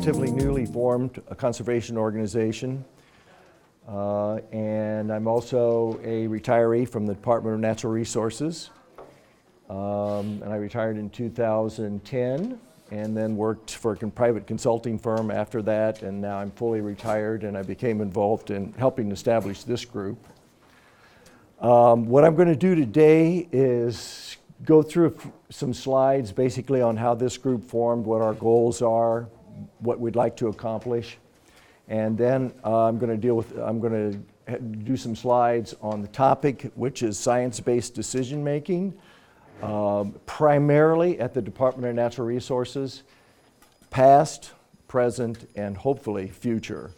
relatively newly formed a conservation organization, and I'm also a retiree from the Department of Natural Resources. And I retired in 2010 and then worked for a private consulting firm after that, and now I'm fully retired and I became involved in helping establish this group. What I'm going to do today is go through some slides basically on how this group formed, what our goals are, what we'd like to accomplish, and then I'm going to do some slides on the topic, which is science-based decision making, primarily at the Department of Natural Resources, past, present, and hopefully future.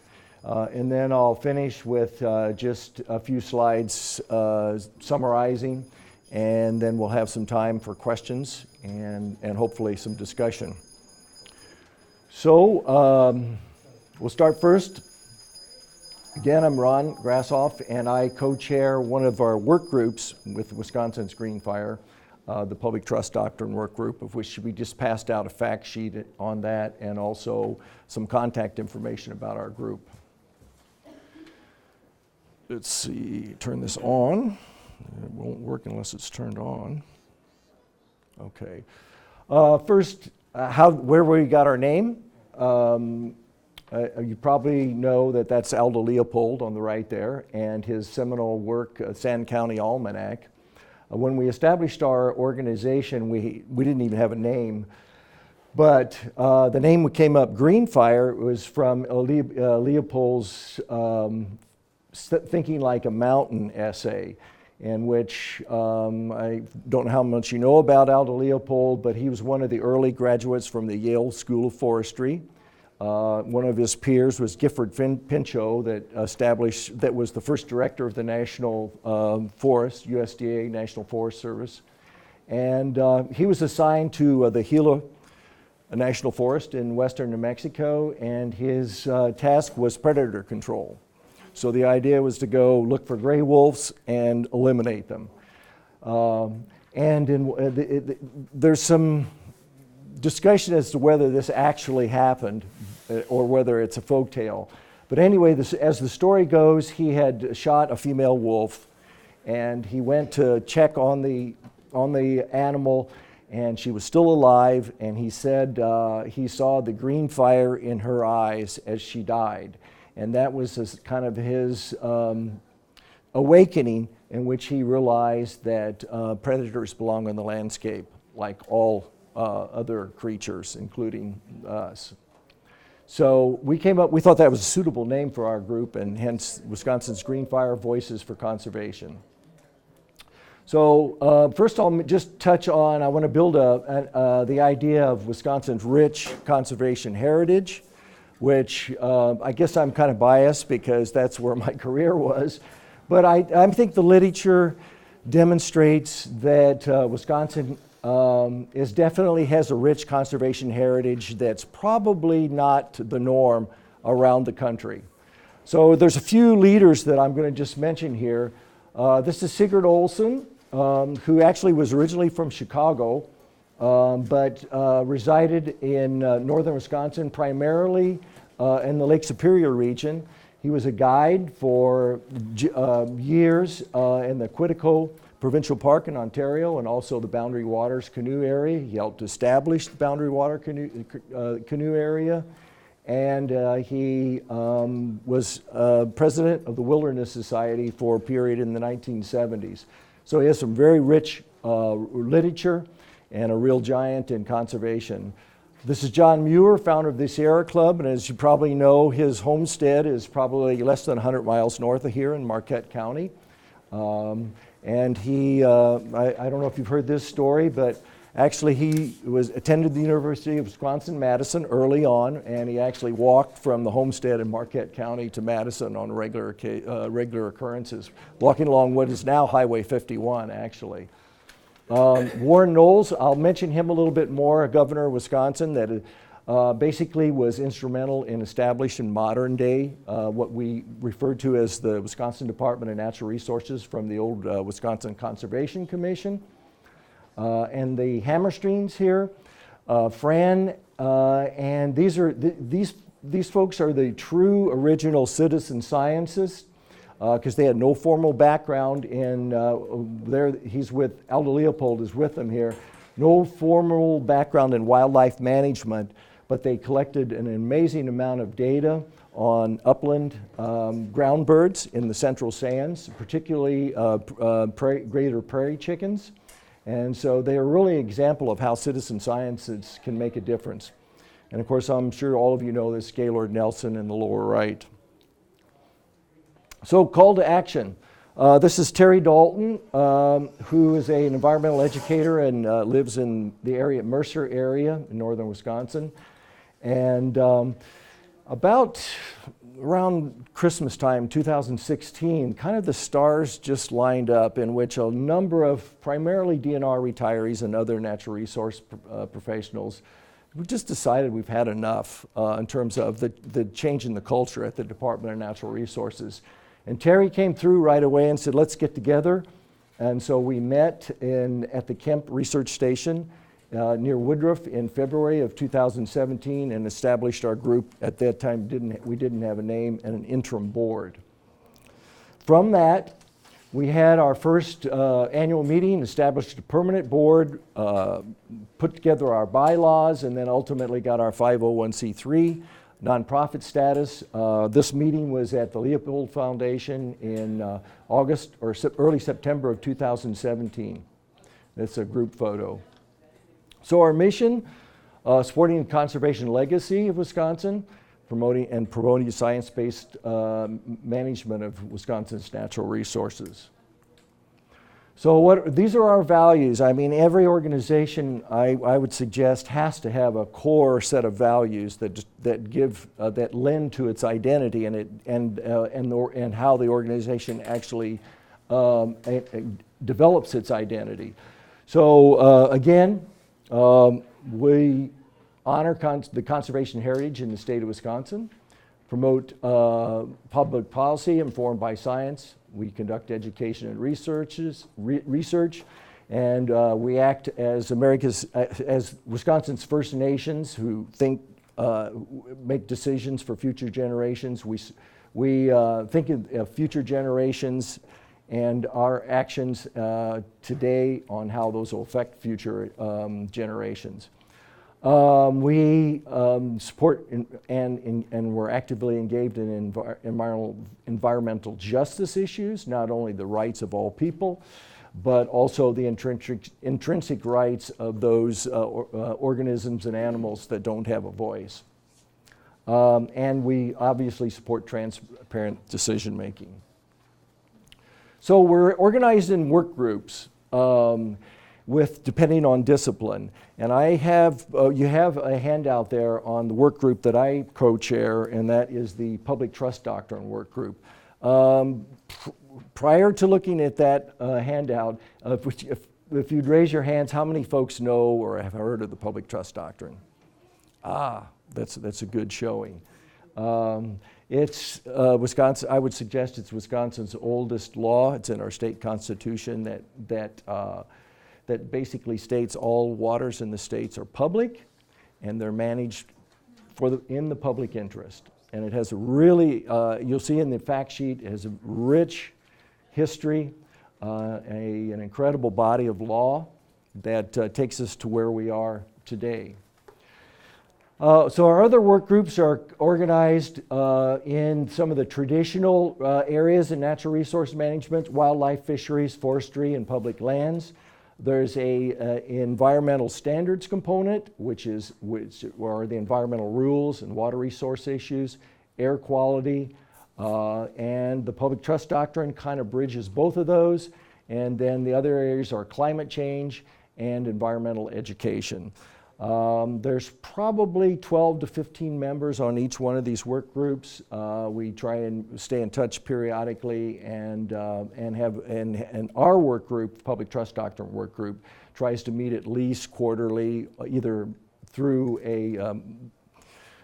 And then I'll finish with just a few slides summarizing, and then we'll have some time for questions and hopefully some discussion. So we'll start first. Again, I'm Ron Grasshoff, and I co-chair one of our work groups with Wisconsin's Green Fire, the Public Trust Doctrine work group, of which we just passed out a fact sheet on that and also some contact information about our group. Let's see, turn this on. It won't work unless it's turned on. Okay. First, where we got our name. You probably know that that's Aldo Leopold on the right there, and his seminal work, Sand County Almanac. When we established our organization, we didn't even have a name, but the name that came up, Green Fire, was from Leopold's Thinking Like a Mountain essay, in which I don't know how much you know about Aldo Leopold, but he was one of the early graduates from the Yale School of Forestry. One of his peers was Gifford Pinchot, that was the first director of the National Forest, USDA, National Forest Service. And he was assigned to the Gila National Forest in western New Mexico, and his task was predator control. So the idea was to go look for gray wolves and eliminate them. There's some discussion as to whether this actually happened or whether it's a folktale. But anyway, as the story goes, he had shot a female wolf, and he went to check on the animal, and she was still alive, and he said he saw the green fire in her eyes as she died. And that was kind of his awakening, in which he realized that predators belong on the landscape like all other creatures, including us. So we thought that was a suitable name for our group, and hence Wisconsin's Green Fire, Voices for Conservation. So first I'll just touch on, I want to build the idea of Wisconsin's rich conservation heritage, which I guess I'm kind of biased because that's where my career was. But I think the literature demonstrates that Wisconsin definitely has a rich conservation heritage that's probably not the norm around the country. So there's a few leaders that I'm going to just mention here. This is Sigurd Olsen, who actually was originally from Chicago, but resided in northern Wisconsin, primarily in the Lake Superior region. He was a guide for years in the Quetico Provincial Park in Ontario, and also the Boundary Waters canoe area. He helped establish the Boundary Water canoe area, and he was president of the Wilderness Society for a period in the 1970s. So he has some very rich literature and a real giant in conservation. This is John Muir, founder of the Sierra Club, and as you probably know, his homestead is probably less than 100 miles north of here in Marquette County. And he, I don't know if you've heard this story, but actually he attended the University of Wisconsin-Madison early on, and he actually walked from the homestead in Marquette County to Madison on regular occurrences, walking along what is now Highway 51, actually. Warren Knowles, I'll mention him a little bit more, a governor of Wisconsin that basically was instrumental in establishing modern day what we refer to as the Wisconsin Department of Natural Resources from the old Wisconsin Conservation Commission. And the Hammerstreams here, Fran, and these folks are the true original citizen scientists because they had no formal background in he's with Aldo Leopold is with them here, no formal background in wildlife management, but they collected an amazing amount of data on upland ground birds in the central sands, particularly greater prairie chickens. And so they are really an example of how citizen sciences can make a difference. And of course, I'm sure all of you know this Gaylord Nelson in the lower right. So call to action. This is Terry Dalton, who is an environmental educator and lives in the area, Mercer area in northern Wisconsin. And about around Christmas time, 2016, kind of the stars just lined up in which a number of primarily DNR retirees and other natural resource professionals, we just decided we've had enough in terms of the change in the culture at the Department of Natural Resources. And Terry came through right away and said, let's get together. And so we met at the Kemp Research Station near Woodruff in February of 2017 and established our group. At that time, we didn't have a name and an interim board. From that, we had our first annual meeting, established a permanent board, put together our bylaws, and then ultimately got our 501c3 nonprofit status. This meeting was at the Leopold Foundation in August or early September of 2017. That's a group photo. So our mission, supporting the conservation legacy of Wisconsin, promoting science-based management of Wisconsin's natural resources. So these are our values. I mean, every organization, I would suggest, has to have a core set of values that lend to its identity and how the organization actually develops its identity. So again, we honor the conservation heritage in the state of Wisconsin, promote public policy informed by science. We conduct education and research, and we act as as Wisconsin's First Nations who make decisions for future generations. We think of future generations and our actions today on how those will affect future generations. We support and we're actively engaged in environmental justice issues, not only the rights of all people, but also the intrinsic rights of those organisms and animals that don't have a voice. And we obviously support transparent decision making. So we're organized in work groups. Depending on discipline. And you have a handout there on the work group that I co-chair, and that is the Public Trust Doctrine work group. Prior to looking at that handout, if you'd raise your hands, how many folks know or have heard of the Public Trust Doctrine? That's a good showing. It's Wisconsin. I would suggest it's Wisconsin's oldest law. It's in our state constitution that basically states all waters in the states are public and they're managed in the public interest. And it has a really, you'll see in the fact sheet, it has a rich history, an incredible body of law that takes us to where we are today. So our other work groups are organized in some of the traditional areas in natural resource management, wildlife, fisheries, forestry, and public lands. There's a environmental standards component, which are the environmental rules and water resource issues, air quality, and the public trust doctrine kind of bridges both of those. And then the other areas are climate change and environmental education. There's probably 12 to 15 members on each one of these work groups. We try and stay in touch periodically, and our work group, Public Trust Doctrine work group, tries to meet at least quarterly, either through a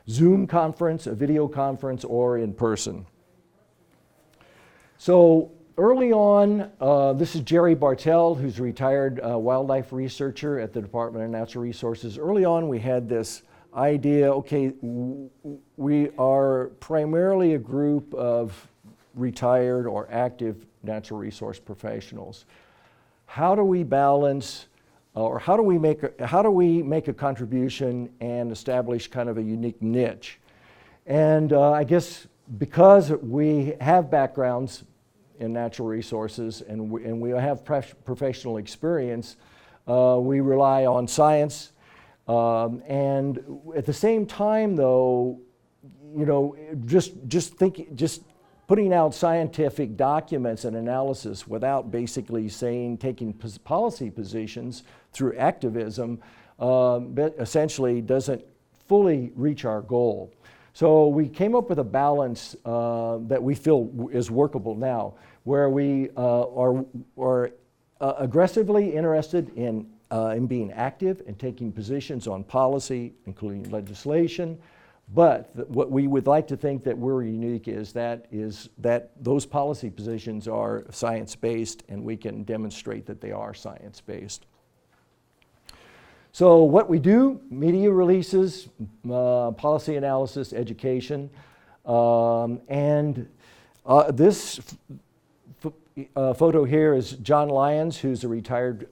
Zoom conference, a video conference, or in person. So early on, this is Jerry Bartel, who's a retired wildlife researcher at the Department of Natural Resources. Early on, we had this idea, okay, we are primarily a group of retired or active natural resource professionals. How do we balance, or how do we make a contribution and establish kind of a unique niche? And I guess because we have backgrounds in natural resources and we have professional experience, we rely on science. And at the same time, though, you know, just putting out scientific documents and analysis without basically taking policy positions through activism, but essentially doesn't fully reach our goal. So we came up with a balance that we feel is workable now, where we are aggressively interested in being active and taking positions on policy, including legislation. But what we would like to think that we're unique is that those policy positions are science-based, and we can demonstrate that they are science-based. So what we do: media releases, policy analysis, education, and this photo here is John Lyons, who's a retired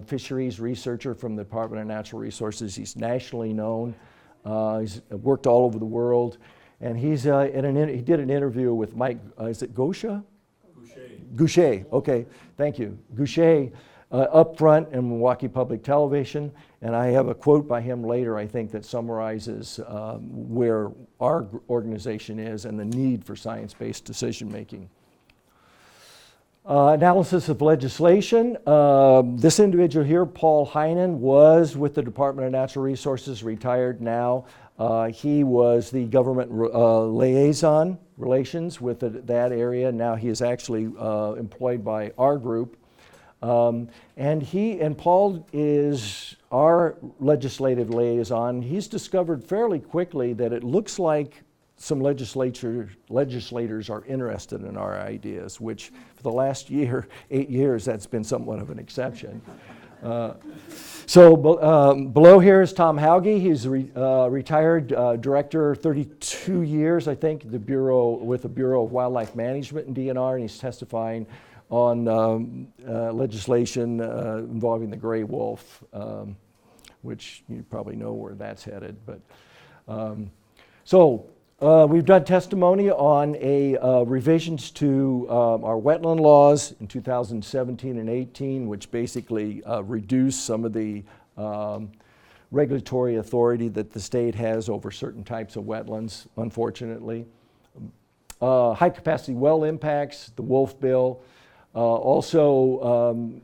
fisheries researcher from the Department of Natural Resources. He's nationally known. He's worked all over the world, and he did an interview with Mike. Is it Gaucher? Goucher. Okay, thank you, Goucher, up front in Milwaukee Public Television, and I have a quote by him later, I think, that summarizes where our organization is and the need for science-based decision making. Analysis of legislation. This individual here, Paul Heinen, was with the Department of Natural Resources, retired now. He was the government liaison relations with that area. Now he is actually employed by our group. And Paul is our legislative liaison. He's discovered fairly quickly that it looks like some legislators are interested in our ideas, which for the last 8 years, that's been somewhat of an exception. Below here is Tom Hauge. He's a retired director, 32 years, I think, with the Bureau of Wildlife Management in DNR, and he's testifying on legislation involving the gray wolf, which you probably know where that's headed. But we've done testimony on revisions to our wetland laws in 2017 and 18, which basically reduced some of the regulatory authority that the state has over certain types of wetlands, unfortunately. High capacity well impacts, the wolf bill, also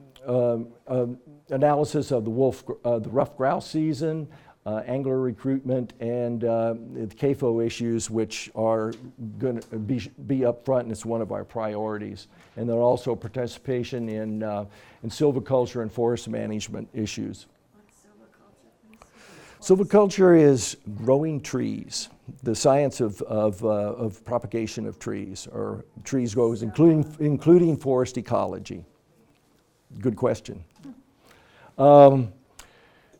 analysis of the rough grouse season, angler recruitment, and the CAFO issues, which are going to be up front, and it's one of our priorities. And then also participation in silviculture and forest management issues. What's silviculture? Silviculture is growing trees, the science of propagation of trees, or trees grows, including forest ecology. Good question.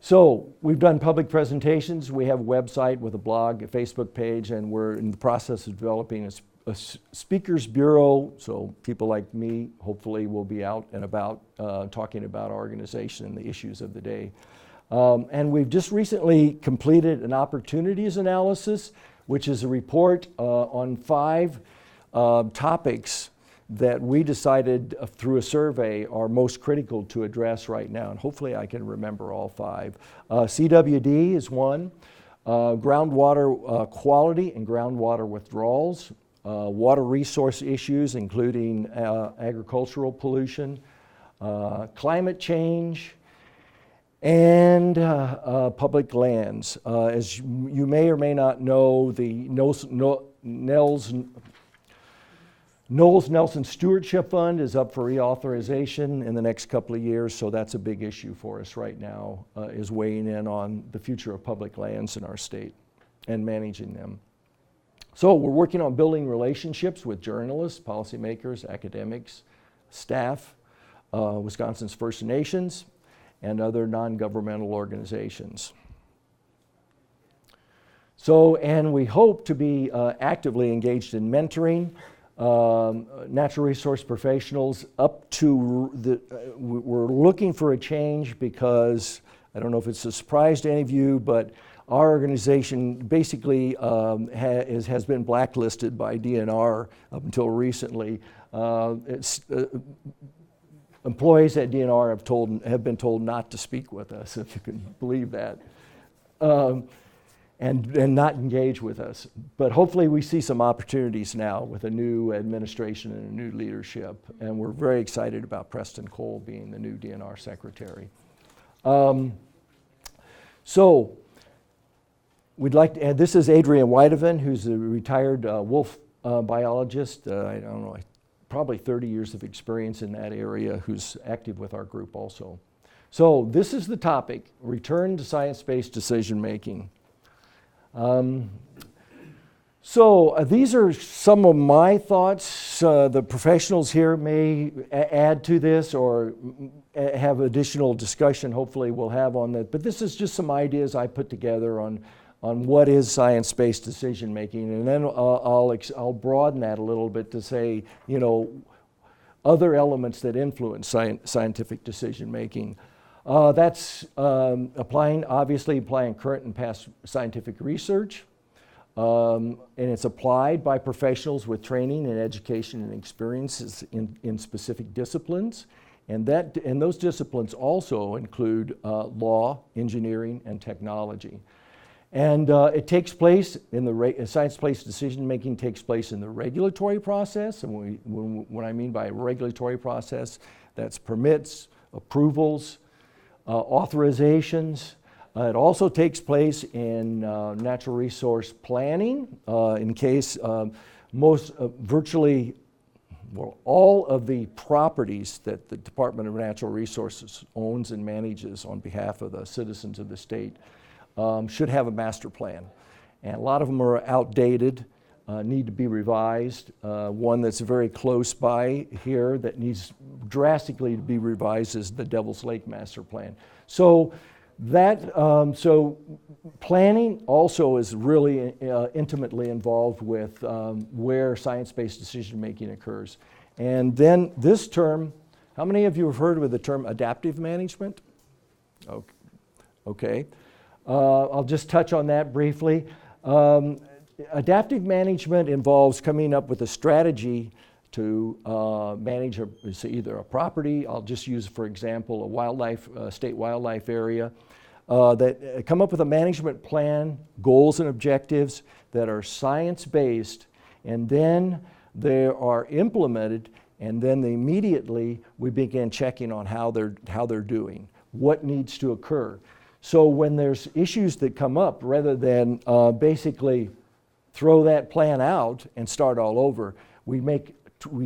So we've done public presentations. We have a website with a blog, a Facebook page, and we're in the process of developing a speakers bureau. So people like me, hopefully, will be out and about talking about our organization and the issues of the day. And we've just recently completed an opportunities analysis, which is a report on 5 topics that we decided through a survey are most critical to address right now, and hopefully I can remember all 5. CWD is one, groundwater quality and groundwater withdrawals, water resource issues including agricultural pollution, climate change, and public lands. As you may or may not know, the Knowles Nelson Stewardship Fund is up for reauthorization in the next couple of years, so that's a big issue for us right now, is weighing in on the future of public lands in our state and managing them. So we're working on building relationships with journalists, policymakers, academics, staff, Wisconsin's First Nations, and other non-governmental organizations. So, and we hope to be actively engaged in mentoring natural resource professionals up to we're looking for a change because, I don't know if it's a surprise to any of you, but our organization basically has been blacklisted by DNR up until recently. Employees at DNR have been told not to speak with us, if you can believe that, and not engage with us. But hopefully we see some opportunities now with a new administration and a new leadership, and we're very excited about Preston Cole being the new DNR secretary. So we'd like to add, this is Adrienne Whitehaven, who's a retired wolf biologist. I don't know, probably 30 years of experience in that area, who's active with our group also. So this is the topic, return to science-based decision-making. These are some of my thoughts. The professionals here may add to this or have additional discussion, hopefully we'll have on that. But this is just some ideas I put together on what is science-based decision-making. And then I'll broaden that a little bit to say, you know, other elements that influence scientific decision-making. That's applying current and past scientific research. And it's applied by professionals with training and education and experiences in specific disciplines. And those disciplines also include law, engineering, and technology. And it takes place in science-based decision-making takes place in the regulatory process. And what I mean by regulatory process, that's permits, approvals, authorizations. It also takes place in natural resource planning in case virtually all of the properties that the Department of Natural Resources owns and manages on behalf of the citizens of the state should have a master plan. And a lot of them are outdated, need to be revised. One that's very close by here that needs drastically to be revised is the Devil's Lake Master Plan. So planning also is really intimately involved with where science-based decision-making occurs. And then this term, how many of you have heard of the term adaptive management? Okay. I'll just touch on that briefly. Adaptive management involves coming up with a strategy to manage either a property. I'll just use, for example, a state wildlife area. That come up with a management plan, goals and objectives that are science-based, and then they are implemented, and then immediately we begin checking on how they're doing, what needs to occur. So when there's issues that come up, rather than basically throw that plan out and start all over, we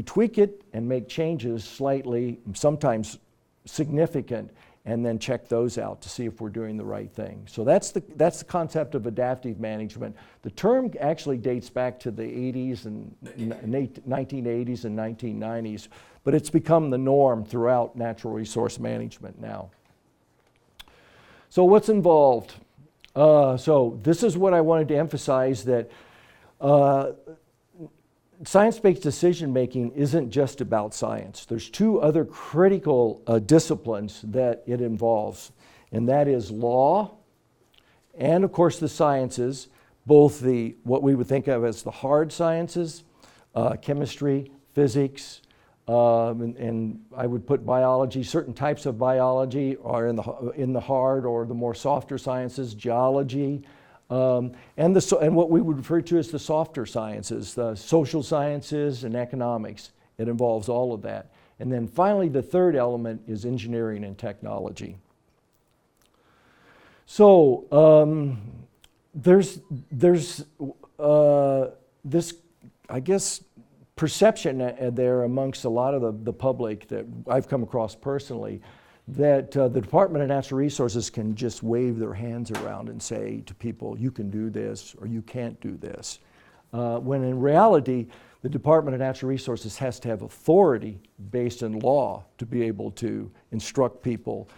tweak it and make changes slightly, sometimes significant, and then check those out to see if we're doing the right thing. So that's the concept of adaptive management. The term actually dates back to the 80s and 1980s and 1990s, but it's become the norm throughout natural resource management now. So what's involved? So this is what I wanted to emphasize, that science-based decision-making isn't just about science. There's two other critical disciplines that it involves, and that is law and, of course, the sciences, both what we would think of as the hard sciences, chemistry, physics, and I would put biology. Certain types of biology are in the hard or the more softer sciences, geology, and what we would refer to as the softer sciences, the social sciences and economics. It involves all of that. And then finally, the third element is engineering and technology. So there's this, I guess, perception there amongst a lot of the public that I've come across personally, that the Department of Natural Resources can just wave their hands around and say to people, you can do this or you can't do this. When in reality, the Department of Natural Resources has to have authority based in law to be able to instruct people,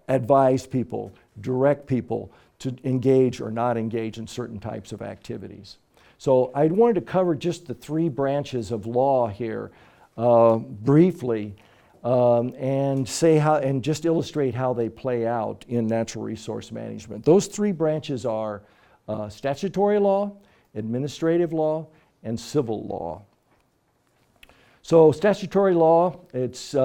advise people, direct people to engage or not engage in certain types of activities. So I wanted to cover just the three branches of law here briefly, and say how, and just illustrate how they play out in natural resource management. Those three branches are statutory law, administrative law, and civil law. So statutory law, it's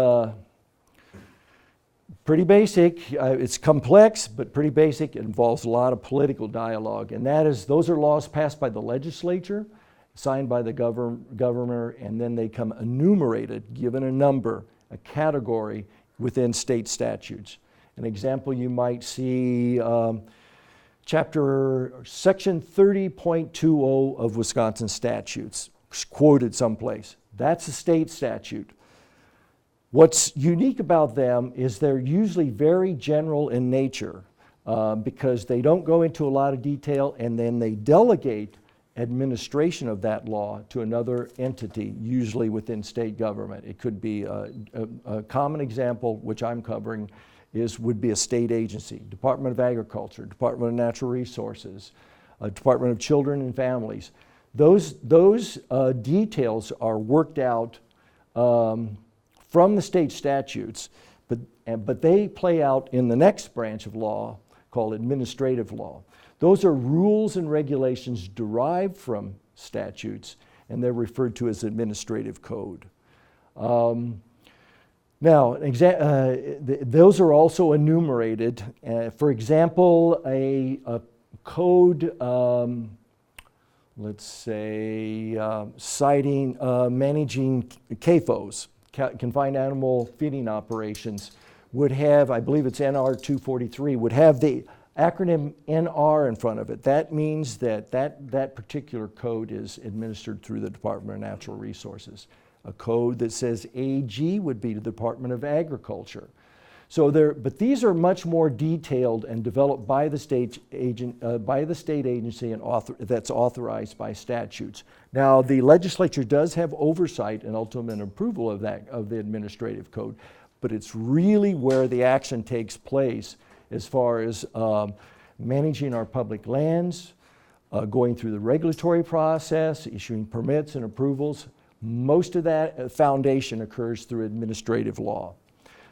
pretty basic. It's complex, but pretty basic. It involves a lot of political dialogue, and those are laws passed by the legislature, signed by the governor, and then they come enumerated, given a number, a category within state statutes. An example you might see, section 30.20 of Wisconsin statutes, quoted someplace. That's a state statute. What's unique about them is they're usually very general in nature because they don't go into a lot of detail, and then they delegate administration of that law to another entity, usually within state government. It could be a common example, which I'm covering, would be a state agency, Department of Agriculture, Department of Natural Resources, Department of Children and Families. Those details are worked out from the state statutes, but they play out in the next branch of law called administrative law. Those are rules and regulations derived from statutes, and they're referred to as administrative code. Now, those are also enumerated. For example, a code, let's say, citing, managing CAFOs, confined animal feeding operations, would have, I believe it's NR 243, would have the acronym NR in front of it. That means that particular code is administered through the Department of Natural Resources. A code that says AG would be the Department of Agriculture. But these are much more detailed and developed by the state agency and that's authorized by statutes. Now, the legislature does have oversight and ultimate approval of the administrative code, but it's really where the action takes place as far as managing our public lands, going through the regulatory process, issuing permits and approvals. Most of that foundation occurs through administrative law.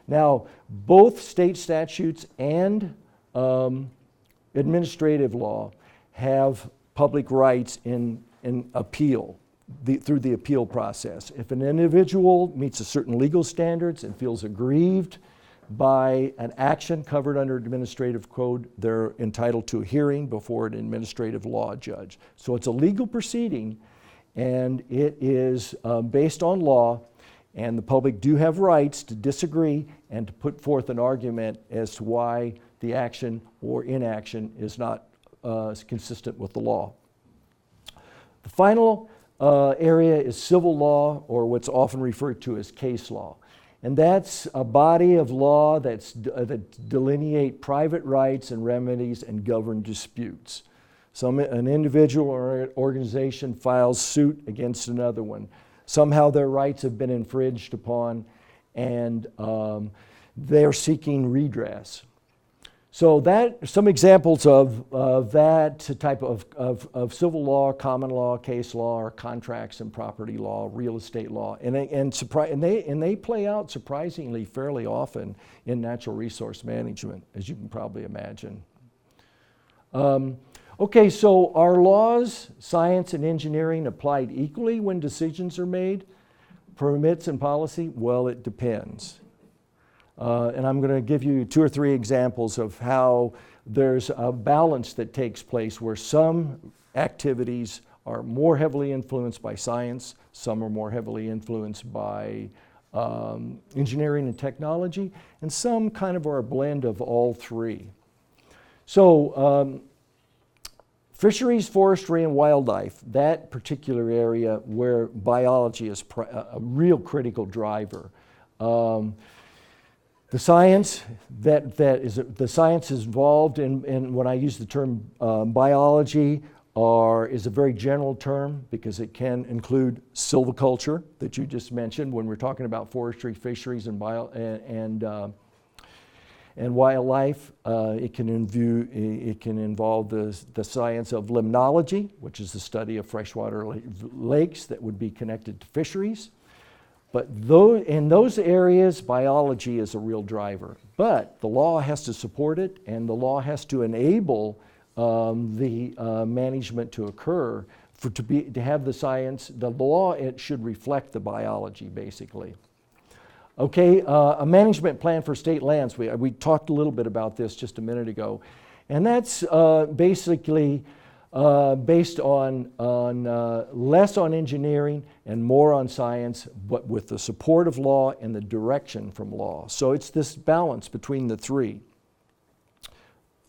Now, both state statutes and administrative law have public rights in appeal through the appeal process. If an individual meets a certain legal standards and feels aggrieved by an action covered under administrative code, they're entitled to a hearing before an administrative law judge. So it's a legal proceeding, and it is based on law, and the public do have rights to disagree and to put forth an argument as to why the action or inaction is not consistent with the law. The final area is civil law, or what's often referred to as case law. And that's a body of law that delineate private rights and remedies and govern disputes. An individual or organization files suit against another one. Somehow their rights have been infringed upon, and they're seeking redress. So some examples of that type of civil law, common law, case law, or contracts and property law, real estate law, and they play out surprisingly fairly often in natural resource management, as you can probably imagine. Okay, so are laws, science, and engineering applied equally when decisions are made? Permits and policy? Well, it depends. And I'm going to give you 2 or 3 examples of how there's a balance that takes place where some activities are more heavily influenced by science, some are more heavily influenced by engineering and technology, and some kind of are a blend of all 3. So fisheries, forestry, and wildlife, that particular area where biology is a real critical driver. The science the science is involved in when I use the term biology, is a very general term because it can include silviculture that you just mentioned when we're talking about forestry, fisheries, and wildlife. It can involve the science of limnology, which is the study of freshwater lakes that would be connected to fisheries. But in those areas, biology is a real driver. But the law has to support it, and the law has to enable the management to occur. To have the science, the law, it should reflect the biology, basically. Okay, a management plan for state lands. We talked a little bit about this just a minute ago. And that's basically based on less on engineering and more on science, but with the support of law and the direction from law. So it's this balance between the three.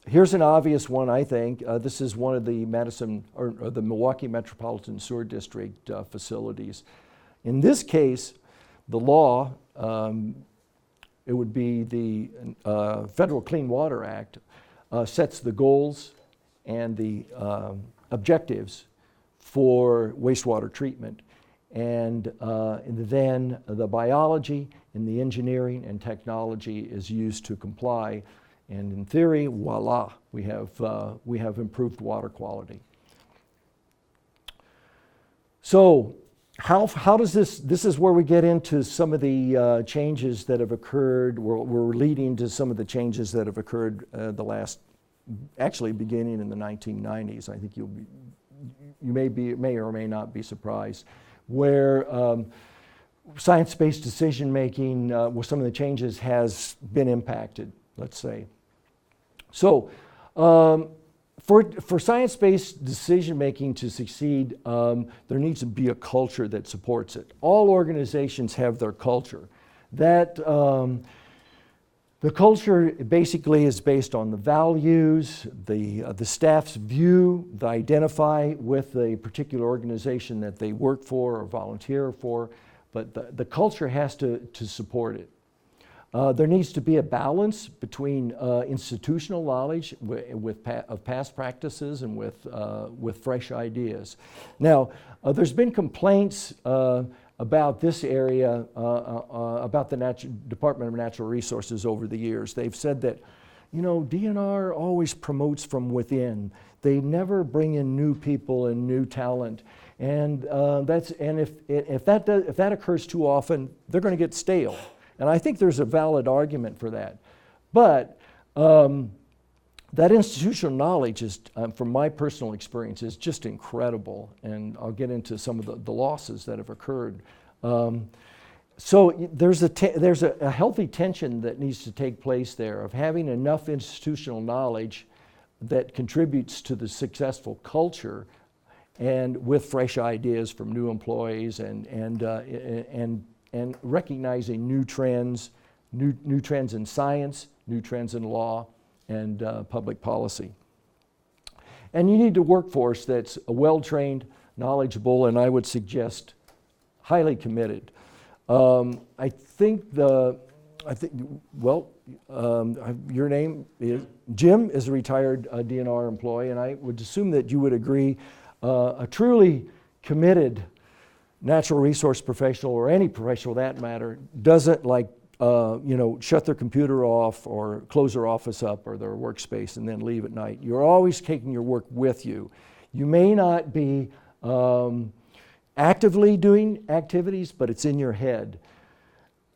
Here's an obvious one, I think. This is one of the the Milwaukee Metropolitan Sewer District facilities. In this case, the law, it would be the Federal Clean Water Act, sets the goals and the objectives for wastewater treatment. And then the biology and the engineering and technology is used to comply. And in theory, voila, we have improved water quality. So how does this is where we get into some of the changes that have occurred. We're leading to some of the changes that have occurred actually beginning in the 1990s. I think you may or may not be surprised, where science-based decision making with some of the changes has been impacted, let's say. So for science-based decision making to succeed, there needs to be a culture that supports it. All organizations have their culture. The culture basically is based on the values, the staff's view, they identify with the particular organization that they work for or volunteer for, but the culture has to support it. There needs to be a balance between institutional knowledge of past practices and with fresh ideas. Now, there's been complaints about this area, about the Department of Natural Resources over the years. They've said that, DNR always promotes from within. They never bring in new people and new talent. And if that occurs too often, they're going to get stale. And I think there's a valid argument for that. But that institutional knowledge is, from my personal experience, is just incredible. And I'll get into some of the losses that have occurred. So there's a healthy tension that needs to take place there of having enough institutional knowledge that contributes to the successful culture, and with fresh ideas from new employees and recognizing new trends in science, new trends in law, and public policy. And you need a workforce that's well-trained, knowledgeable, and I would suggest highly committed. Your name is Jim, is a retired DNR employee, and I would assume that you would agree a truly committed natural resource professional, or any professional for that matter, doesn't shut their computer off or close their office up or their workspace and then leave at night. You're always taking your work with you. You may not be actively doing activities, but it's in your head.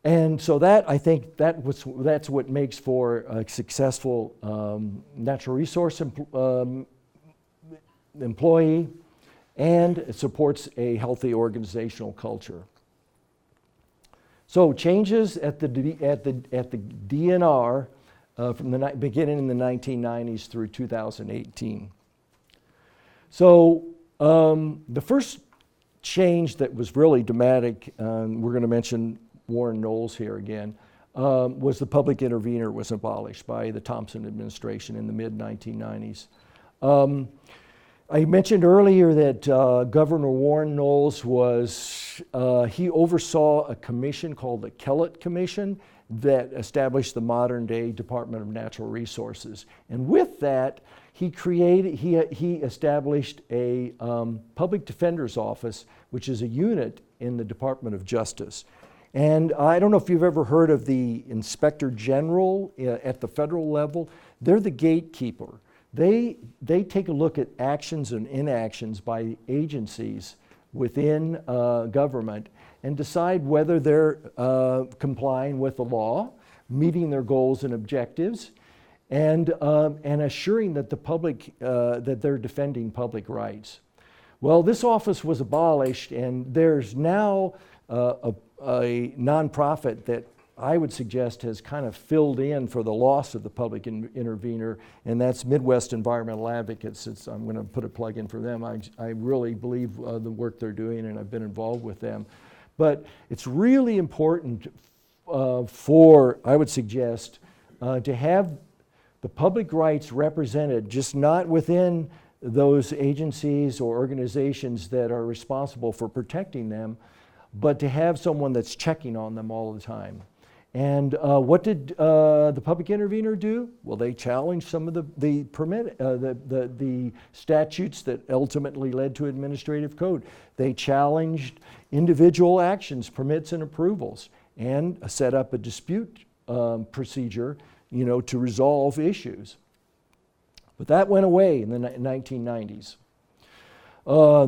And so I think that's what makes for a successful natural resource employee, and it supports a healthy organizational culture. So changes at the DNR from the beginning in the 1990s through 2018. So the first change that was really dramatic, we're going to mention Warren Knowles here again, was the public intervener was abolished by the Thompson administration in the mid-1990s. I mentioned earlier that Governor Warren Knowles he oversaw a commission called the Kellett Commission that established the modern day Department of Natural Resources. And with that, he established a public defender's office, which is a unit in the Department of Justice. And I don't know if you've ever heard of the Inspector General at the federal level. They're the gatekeeper. They take a look at actions and inactions by agencies within government and decide whether they're complying with the law, meeting their goals and objectives, and assuring that the public that they're defending public rights. Well, this office was abolished, and there's now a nonprofit that I would suggest has kind of filled in for the loss of the public intervener, and that's Midwest Environmental Advocates. I'm going to put a plug in for them. I really believe the work they're doing, and I've been involved with them. But it's really important I would suggest, to have the public rights represented, just not within those agencies or organizations that are responsible for protecting them, but to have someone that's checking on them all the time. And what did the public intervener do? Well, they challenged some of the statutes that ultimately led to administrative code. They challenged individual actions, permits, and approvals, and set up a dispute procedure, to resolve issues. But that went away in the 1990s.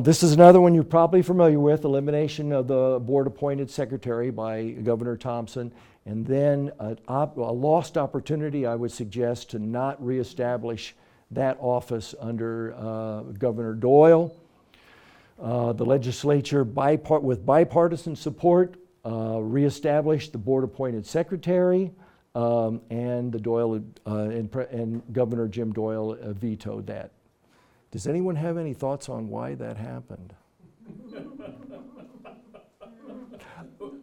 This is another one you're probably familiar with: elimination of the board-appointed secretary by Governor Thompson. And then a lost opportunity, I would suggest, to not reestablish that office under Governor Doyle. The legislature, with bipartisan support, reestablished the board-appointed secretary, and the Doyle and Governor Jim Doyle vetoed that. Does anyone have any thoughts on why that happened?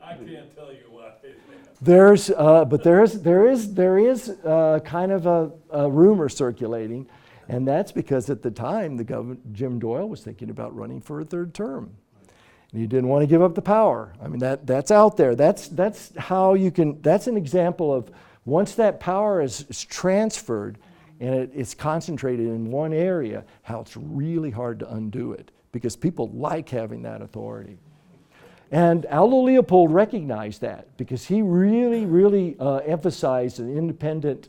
I can't tell you why. There is kind of a rumor circulating, and that's because at the time Jim Doyle was thinking about running for a third term, and he didn't want to give up the power. I mean, that's out there. That's how you can. That's an example of once that power is transferred and it's concentrated in one area, how it's really hard to undo it, because people like having that authority. And Aldo Leopold recognized that, because he really emphasized an independent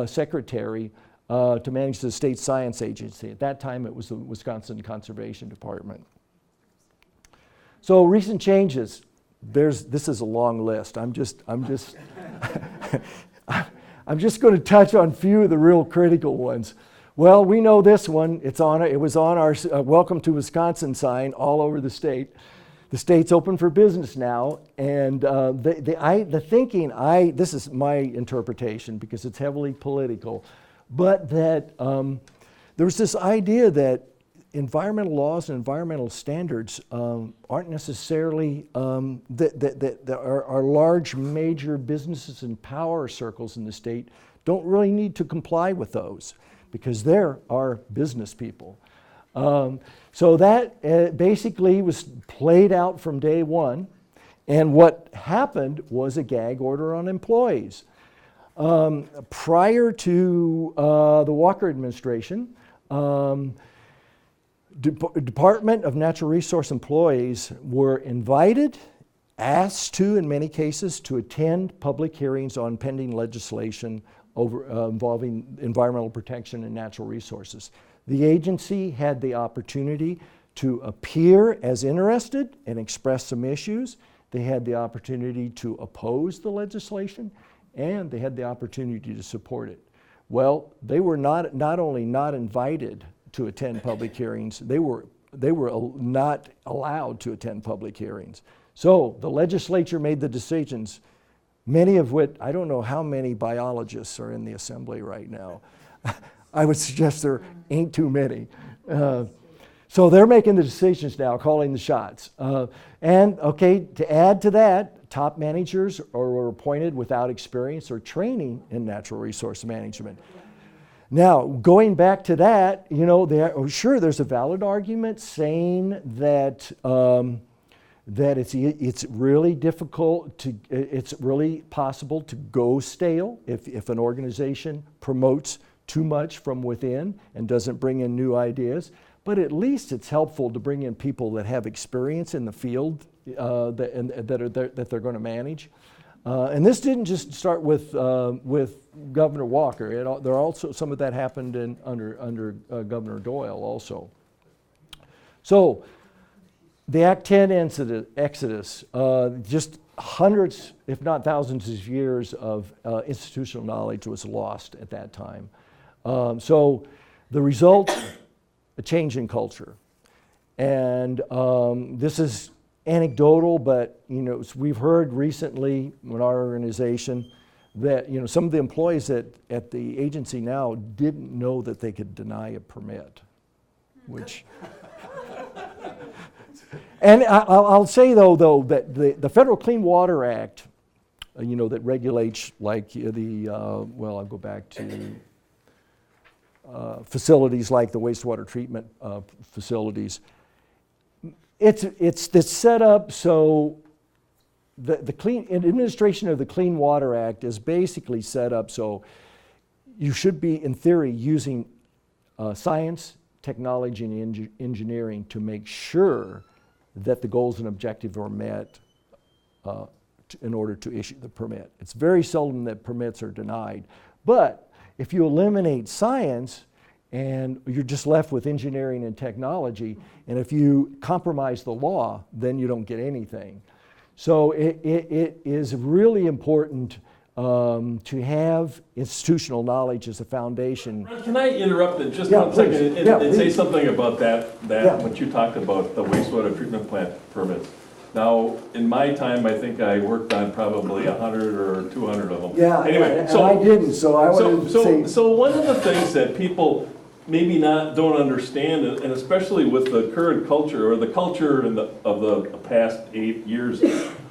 secretary to manage the state science agency. At that time, it was the Wisconsin Conservation Department. So recent changes. This is a long list. I'm just going to touch on a few of the real critical ones. Well, we know this one. It was on our Welcome to Wisconsin sign all over the state. The state's open for business now, and this is my interpretation because it's heavily political, but that there was this idea that environmental laws and environmental standards aren't necessarily, that our large major businesses and power circles in the state don't really need to comply with those, because they're our business people. So that basically was played out from day one, and what happened was a gag order on employees. Prior to the Walker administration, Department of Natural Resource employees were invited, asked to, in many cases, to attend public hearings on pending legislation involving environmental protection and natural resources. The agency had the opportunity to appear as interested and express some issues. They had the opportunity to oppose the legislation, and they had the opportunity to support it. Well, they were not only not invited to attend public hearings, they were not allowed to attend public hearings. So the legislature made the decisions, many of which, I don't know how many biologists are in the assembly right now. I would suggest there ain't too many. So they're making the decisions now, calling the shots. And to add to that, top managers were appointed without experience or training in natural resource management. Now, going back to that, sure, there's a valid argument saying that that it's really difficult it's really possible to go stale if an organization promotes too much from within and doesn't bring in new ideas. But at least it's helpful to bring in people that have experience in the field that they're going to manage. And this didn't just start with Governor Walker. There also some of that happened under Governor Doyle also. So the Act 10 exodus, just hundreds, if not thousands of years of institutional knowledge was lost at that time. So the result, a change in culture. And this is anecdotal, but we've heard recently in our organization that some of the employees at the agency now didn't know that they could deny a permit, which. And I'll say though that the Federal Clean Water Act, that regulates like I'll go back to facilities like the wastewater treatment facilities. It's set up so the administration of the Clean Water Act is basically set up so you should be, in theory, using science, technology, and engineering to make sure that the goals and objectives are met in order to issue the permit. It's very seldom that permits are denied. But if you eliminate science and you're just left with engineering and technology, and if you compromise the law, then you don't get anything. So it is really important to have institutional knowledge as a foundation. Can I interrupt in just 1 second and say something about that what you talked about, the wastewater treatment plant permits? Now, in my time, I think I worked on probably 100 or 200 of them. Yeah, anyway, and I didn't, so I wanted to say. So one of the things that people maybe don't understand, and especially with the current culture, or the culture of the past 8 years,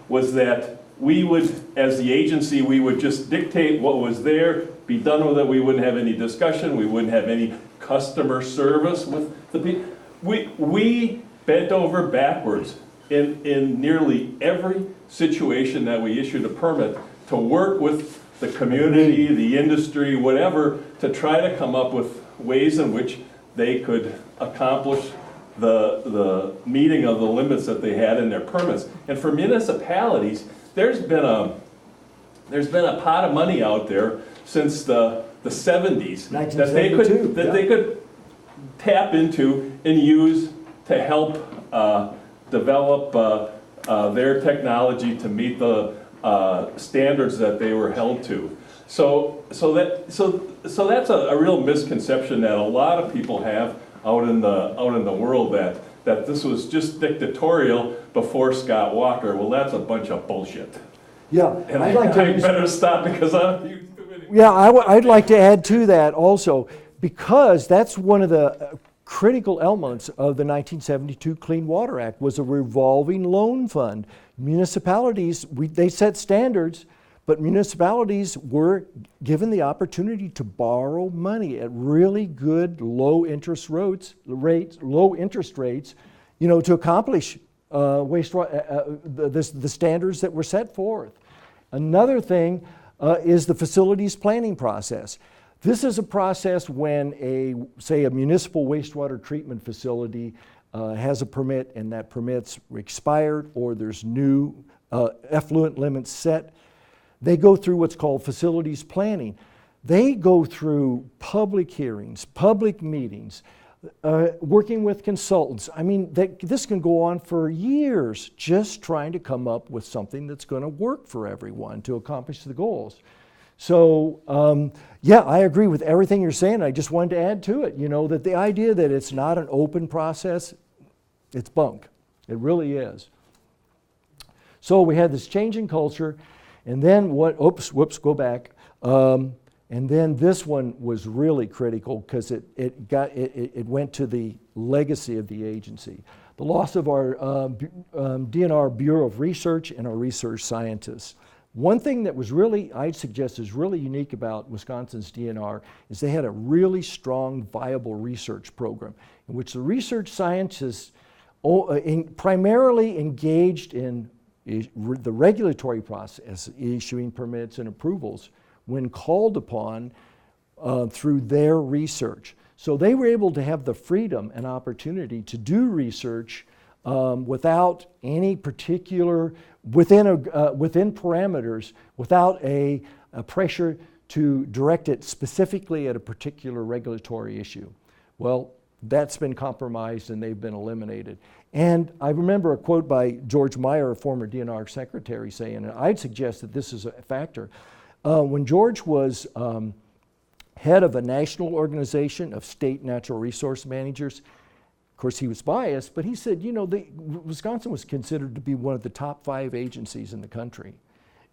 was that we would, as the agency, we would just dictate what was there, be done with it. We wouldn't have any discussion. We wouldn't have any customer service with the people. We bent over backwards in nearly every situation that we issued a permit to work with the community, the industry, whatever, to try to come up with ways in which they could accomplish the meeting of the limits that they had in their permits. And for municipalities, there's been a pot of money out there since the 70s that they could tap into and use to help develop their technology to meet the standards that they were held to. So that's a real misconception that a lot of people have out in the world, that this was just dictatorial before Scott Walker. Well, that's a bunch of bullshit. Yeah, and I better stop because I'm. Yeah, I'd like to add to that also, because that's one of the critical elements of the 1972 Clean Water Act was a revolving loan fund. Municipalities, they set standards, but municipalities were given the opportunity to borrow money at really good low interest rates, to accomplish the standards that were set forth. Another thing is the facilities planning process. This is a process when say a municipal wastewater treatment facility has a permit and that permit's expired, or there's new effluent limits set. They go through what's called facilities planning. They go through public hearings, public meetings, working with consultants. I mean, this can go on for years, just trying to come up with something that's going to work for everyone to accomplish the goals. So, yeah, I agree with everything you're saying. I just wanted to add to it, that the idea that it's not an open process, it's bunk. It really is. So we had this change in culture, and then go back. And then this one was really critical because it went to the legacy of the agency. The loss of our DNR Bureau of Research and our research scientists. One thing that was really, I'd suggest, is really unique about Wisconsin's DNR is they had a really strong, viable research program in which the research scientists primarily engaged in the regulatory process, issuing permits and approvals when called upon through their research. So they were able to have the freedom and opportunity to do research without any particular, within parameters, without a pressure to direct it specifically at a particular regulatory issue. Well, that's been compromised and they've been eliminated. And I remember a quote by George Meyer, a former DNR secretary, saying, and I'd suggest that this is a factor. When George was head of a national organization of state natural resource managers, of course he was biased, but he said, you know, Wisconsin was considered to be one of the top 5 agencies in the country.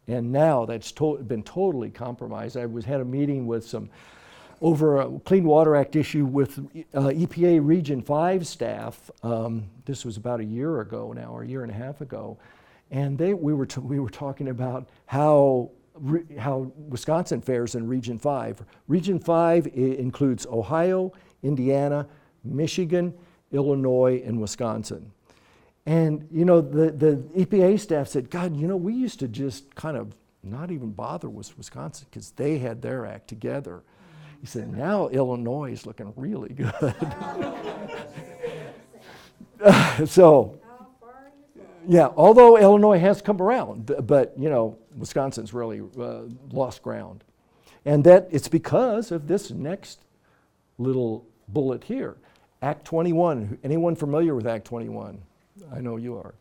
And now that's been totally compromised. I had a meeting with some over a Clean Water Act issue with EPA Region 5 staff. This was about a year ago now, or a year and a half ago. And we were talking about how Wisconsin fares in Region 5. Region 5 includes Ohio, Indiana, Michigan, Illinois, and Wisconsin. And you know, the EPA staff said, God, you know, we used to just kind of not even bother with Wisconsin because they had their act together. He said, now Illinois is looking really good. So, yeah, although Illinois has come around, but you know, Wisconsin's really lost ground. And that it's because of this next little bullet here. Act 21, anyone familiar with Act 21? I know you are.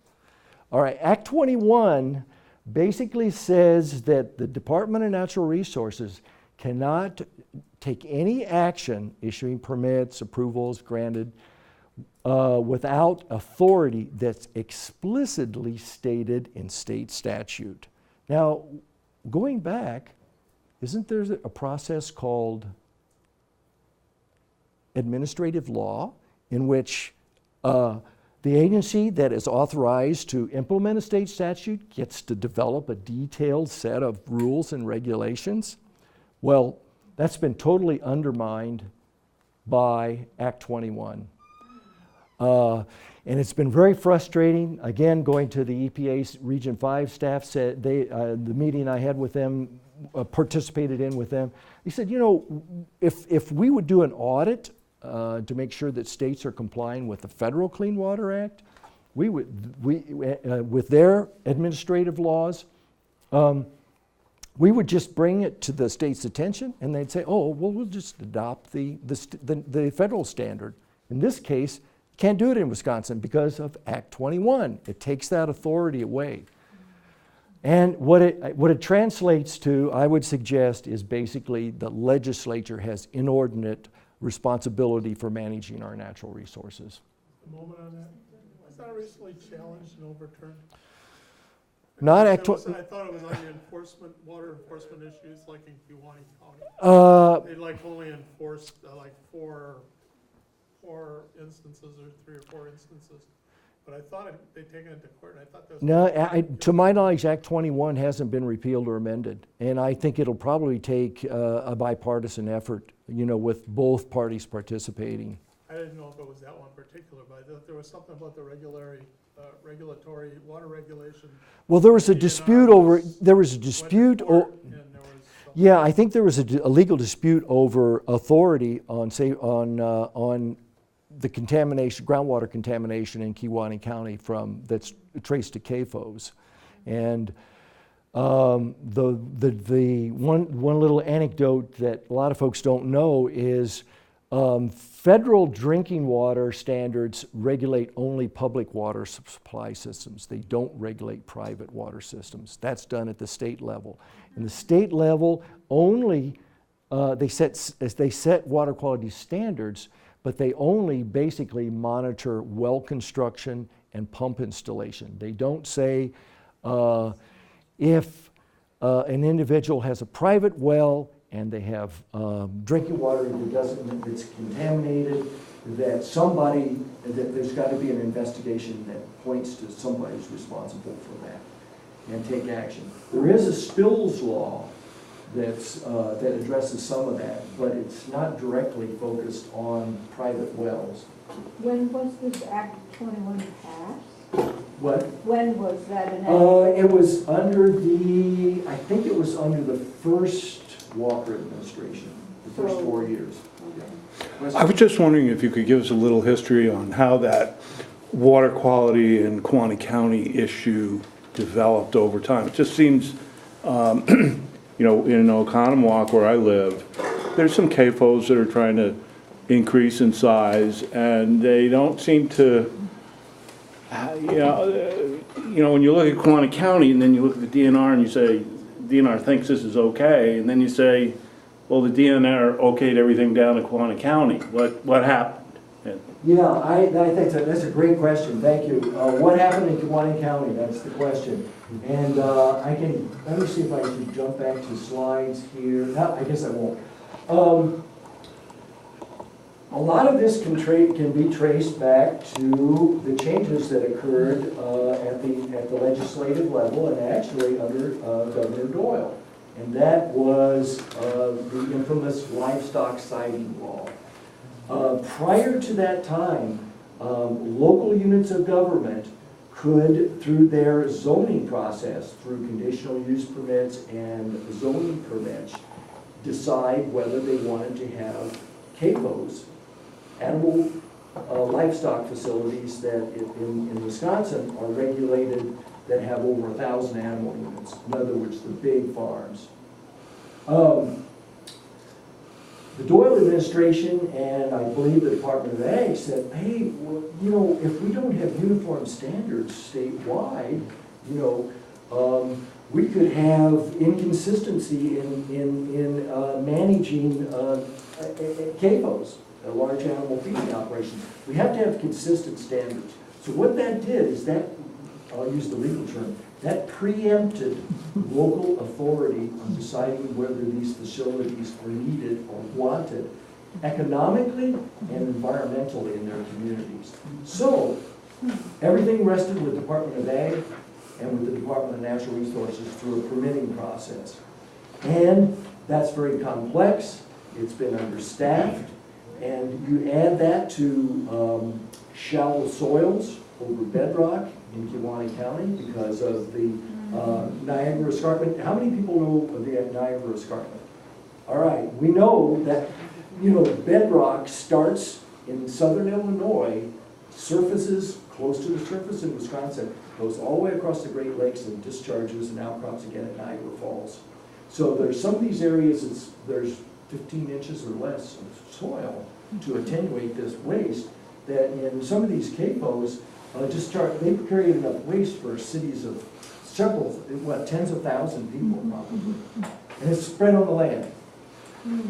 All right, Act 21 basically says that the Department of Natural Resources cannot take any action issuing permits, approvals granted without authority that's explicitly stated in state statute. Now, going back, isn't there a process called administrative law in which the agency that is authorized to implement a state statute gets to develop a detailed set of rules and regulations? Well, that's been totally undermined by Act 21. And it's been very frustrating. Again, going to the EPA's Region 5 staff, said the meeting I had with them, participated in with them, he said, you know, if we would do an audit to make sure that states are complying with the Federal Clean Water Act, with their administrative laws, we would just bring it to the state's attention and they'd say, oh, well, we'll just adopt the federal standard. In this case, can't do it in Wisconsin because of Act 21. It takes that authority away. And what it translates to, I would suggest, is basically the legislature has inordinate responsibility for managing our natural resources. A moment on that. Was that recently challenged and overturned? Not I Act 20. thought it was on the water enforcement issues, like in Kewaunee County. They like only enforced like four instances or 3 or 4 instances. But I thought they'd taken it to court, and I thought that was... No, to my knowledge, Act 21 hasn't been repealed or amended. And I think it'll probably take a bipartisan effort, you know, with both parties participating. I didn't know if it was that one particular, but I thought there was something about the regulatory water regulation. Well, there was a dispute over, yeah, I think there was a legal dispute over authority on, say, on the contamination, groundwater contamination in Kewaunee County that's traced to CAFOs. And the one little anecdote that a lot of folks don't know is federal drinking water standards regulate only public water supply systems. They don't regulate private water systems. That's done at the state level. And the state level only, they set water quality standards, but they only basically monitor well construction and pump installation. They don't say if an individual has a private well and they have drinking water that's contaminated, that there's got to be an investigation that points to somebody who's responsible for that. and take action. There is a spills law that addresses some of that, but it's not directly focused on private wells. When was this Act 21 passed? What? When was that enacted? It was under I think it was under the first Walker administration, the first 4 years. I was just wondering if you could give us a little history on how that water quality in Kewaunee County issue developed over time. It just seems, you know, in Oconomowoc where I live, there's some CAFOs that are trying to increase in size, and they don't seem to, you know, when you look at Kewaunee County and then you look at the DNR and you say, DNR thinks this is okay, and then you say, well, the DNR okayed everything down in Kewaunee County. What happened? Yeah, I think that's a great question. Thank you. What happened in Kewaunee County? That's the question. And let me see if I can jump back to slides here. No, I guess I won't. A lot of this can be traced back to the changes that occurred at the legislative level and actually under Governor Doyle. And that was the infamous Livestock Sighting Law. Prior to that time, local units of government could, through their zoning process, through conditional use permits and zoning permits, decide whether they wanted to have CAFOs, animal livestock facilities that in Wisconsin are regulated that have over 1,000 animal units. In other words, the big farms. The Doyle administration and I believe the Department of Ag said, hey, well, you know, if we don't have uniform standards statewide, you know, we could have inconsistency in managing CAFOs, large animal feeding operations. We have to have consistent standards. So what that did is that, I'll use the legal term, that preempted local authority on deciding whether these facilities were needed or wanted economically and environmentally in their communities. So everything rested with the Department of Ag and with the Department of Natural Resources through a permitting process. And that's very complex, it's been understaffed, and you add that to shallow soils over bedrock in Kewaunee County because of the Niagara Escarpment. How many people know of the Niagara Escarpment? All right, we know that, you know, bedrock starts in southern Illinois, surfaces close to the surface in Wisconsin, goes all the way across the Great Lakes and discharges and outcrops again at Niagara Falls. So there's some of these areas, there's 15 inches or less of soil to attenuate this waste that in some of these CAFOs, they've carried enough waste for cities of several, tens of thousands of people probably. And it's spread on the land.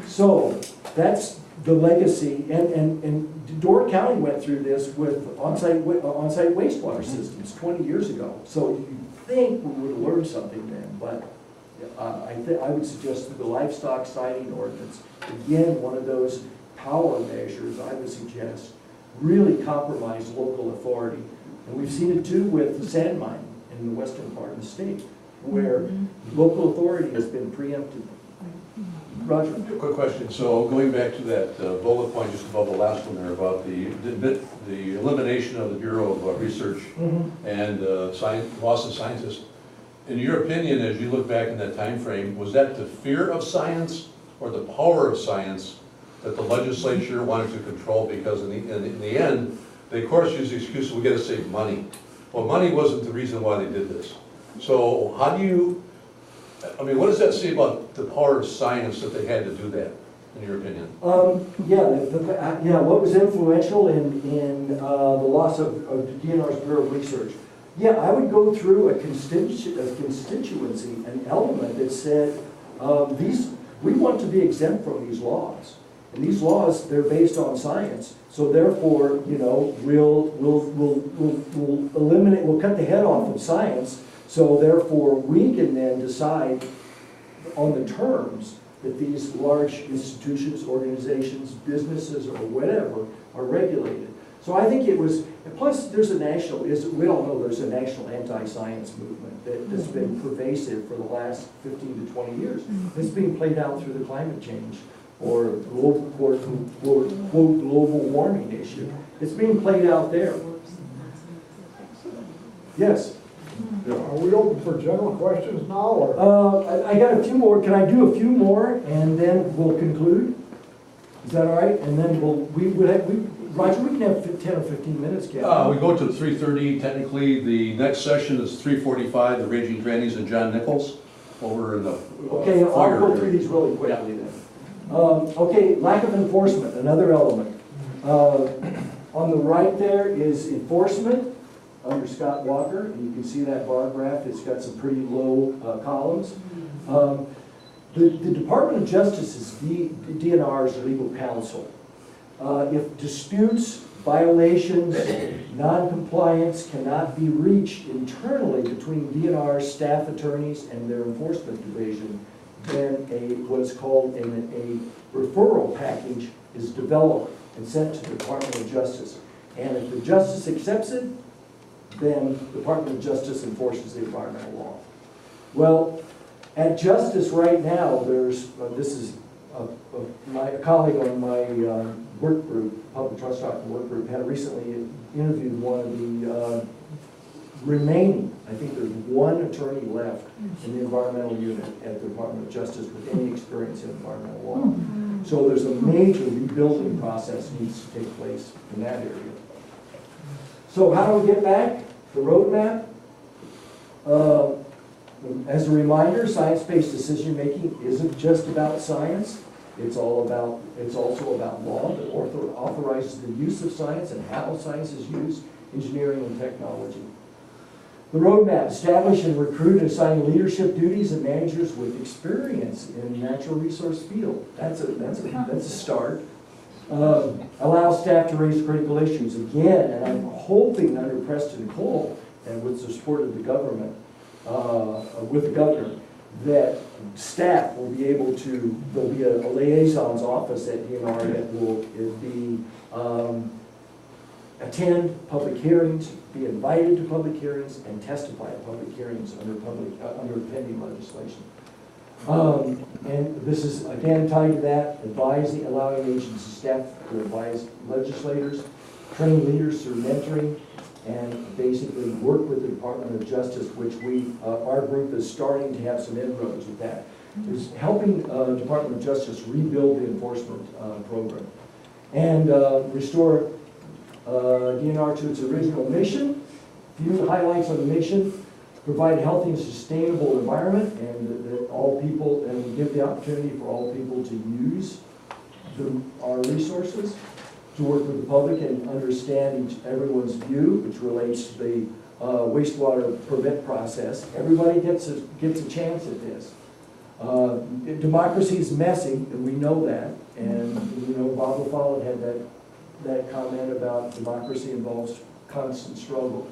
So that's the legacy, and Door County went through this with on-site wastewater systems 20 years ago. So you think we would have learned something then, but I would suggest that the livestock sighting ordinance, again, one of those power measures I would suggest, really compromise local authority. And we've seen it too with the sand mine in the western part of the state, where local authority has been preempted. Roger. Quick question. So going back to that bullet point just above the last one there about the elimination of the Bureau of Research and loss of scientists. In your opinion, as you look back in that time frame, was that the fear of science or the power of science that the legislature wanted to control? Because in the end, they of course use the excuse, we got to save money. Well, money wasn't the reason why they did this. So how do you, I mean, what does that say about the power of science that they had to do that, in your opinion? What was influential in the loss of the DNR's Bureau of Research? Yeah, I would go through a constituency, an element that said, we want to be exempt from these laws. And these laws, they're based on science. So therefore, you know, we'll eliminate, we'll cut the head off of science. So therefore, we can then decide on the terms that these large institutions, organizations, businesses, or whatever are regulated. So I think it was, and plus there's a national, we all know there's a national anti-science movement that's been pervasive for the last 15 to 20 years. It's being played out through the climate change or global, quote, global warming issue. It's being played out there. Yes? Are we open for general questions now, or? I got a few more. Can I do a few more and then we'll conclude? Is that all right? And then Roger, we can have 10 or 15 minutes, Kevin. We go to 3:30, technically, the next session is 3:45, the Raging Grannies and John Nichols, over in the Okay, I'll foyer go area. through these really quickly then. Okay, lack of enforcement, another element. On the right there is enforcement under Scott Walker, and you can see that bar graph. It's got some pretty low columns. The Department of Justice is DNR's legal counsel. If disputes, violations, non-compliance cannot be reached internally between DNR staff attorneys and their enforcement division, then what's called a referral package is developed and sent to the Department of Justice. And if the Justice accepts it, then the Department of Justice enforces the environmental law. Well, at Justice right now, there's, this is a colleague on my work group, Public Trust Doctrine work group, had recently interviewed one of the remaining, I think there's one attorney left in the environmental unit at the Department of Justice with any experience in environmental law. So there's a major rebuilding process needs to take place in that area. So how do we get back? The roadmap. As a reminder, science-based decision-making isn't just about science. It's also about law that authorizes the use of science and how science is used, engineering and technology. The roadmap, establish and recruit and assign leadership duties and managers with experience in natural resource field. That's a start. Allow staff to raise critical issues. Again, and I'm hoping under Preston Cole and with the support of the government, with the governor, that staff will be able to, there'll be a liaison's office at DNR that will attend public hearings, be invited to public hearings, and testify at public hearings under pending legislation. And this is again tied to that, allowing agency staff to advise legislators, train leaders through mentoring, and basically work with the Department of Justice, which our group is starting to have some inroads with that. Is helping Department of Justice rebuild the enforcement program and restore DNR to its original mission. A few highlights on the mission: provide a healthy and sustainable environment, and that all people, and give the opportunity for all people to use our resources, to work with the public and understand everyone's view, which relates to the wastewater permit process. Everybody gets a chance at this. Democracy is messy, and we know that. And Bob LaFollette had that comment about democracy involves constant struggle.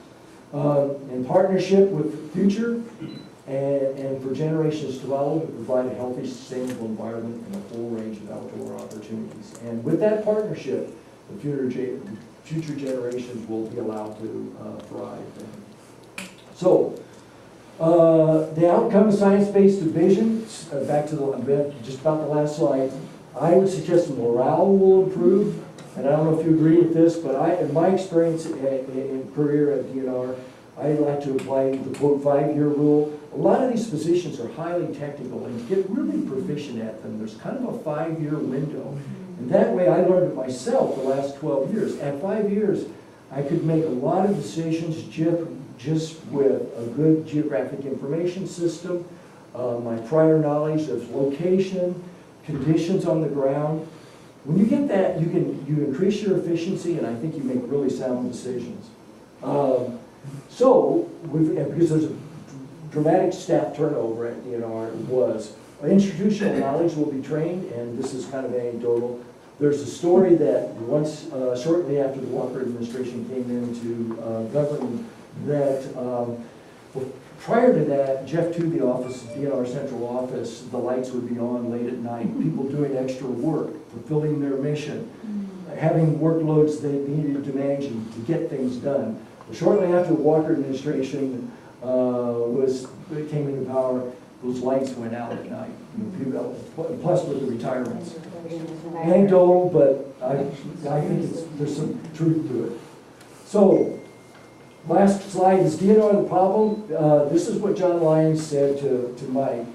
In partnership with the future and for generations to follow, to provide a healthy, sustainable environment and a full range of outdoor opportunities. And with that partnership, the future generations will be allowed to thrive. So, the outcome of science-based division, back to just about the last slide, I would suggest morale will improve. And I don't know if you agree with this, but in my experience in career at DNR, I like to apply the quote 5-year rule. A lot of these positions are highly technical, and to get really proficient at them, there's kind of a 5-year window. And that way I learned it myself the last 12 years. At 5 years, I could make a lot of decisions just with a good geographic information system, my prior knowledge of location, conditions on the ground. When you get that, you increase your efficiency, and I think you make really sound decisions. Because there's a dramatic staff turnover at DNR, institutional knowledge will be trained, and this is kind of anecdotal. There's a story that once, shortly after the Walker administration came into government, that prior to that, Jeff to the office, DNR central office, the lights would be on late at night, people doing extra work, fulfilling their mission. having workloads they needed to manage and to get things done. Shortly after the Walker administration came into power, those lights went out at night. Plus with the retirements. Anecdotal, but I think there's some truth to it. So, last slide is DNR the problem. This is what John Lyons said to Mike.